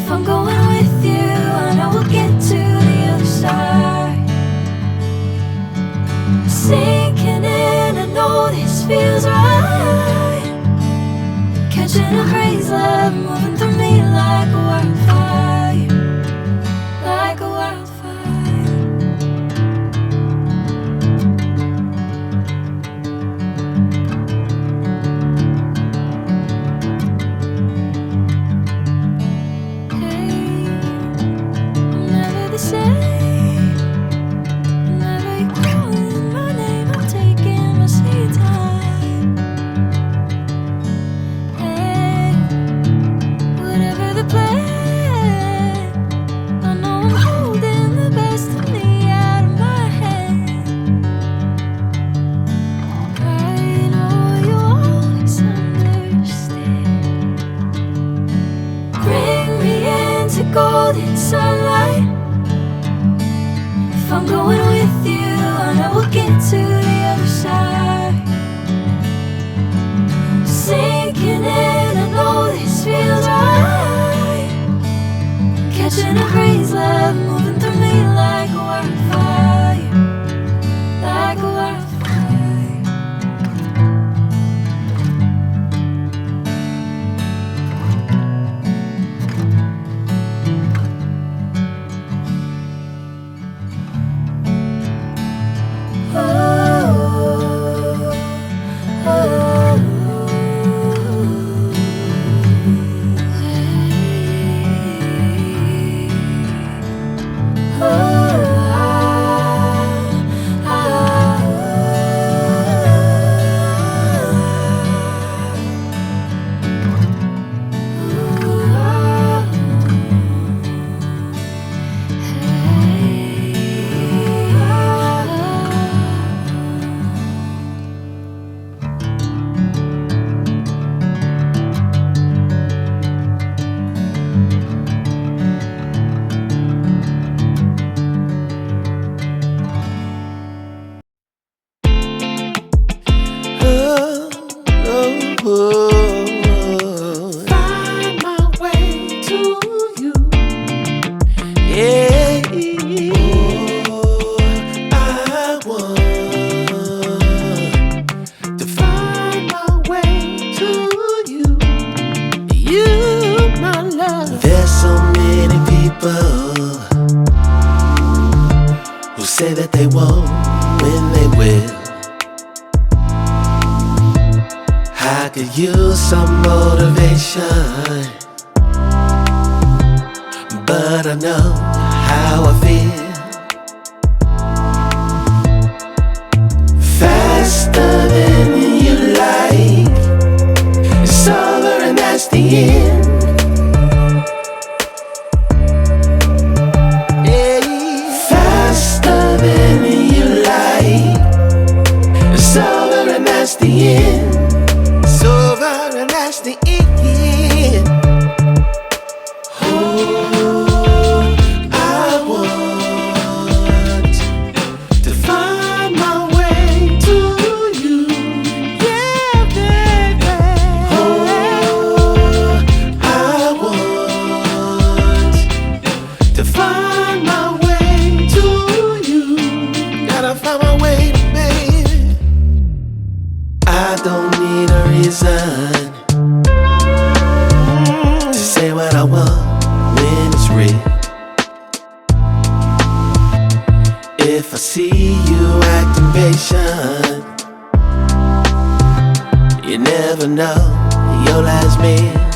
If I'm going with you, I know we'll get to the other side. Sinking in, I know this feels right. Catching a crazy love, moving through me like a wildfire, like a wildfire. Golden sunlight. If I'm going with you, I know we'll get to the other side. Sinking in, I know this feels right. Catching a crazy love, moving through me like a wildfire, like a wildfire. Find my way to you. Yeah. I want to find my way to you. You, my love. There's so many people who say that they won't when they will. I could use some motivation, but I know how I feel. Faster than you like, it's over and that's the end. Faster than you like, it's over and that's the end. It's over and that's the end. Oh, I want to find my way to you. Yeah, baby. Oh, I want to find my way to you. Gotta find my way to baby. I don't need a reason to say what I want when it's real. If I see you acting patient, you never know your last meal.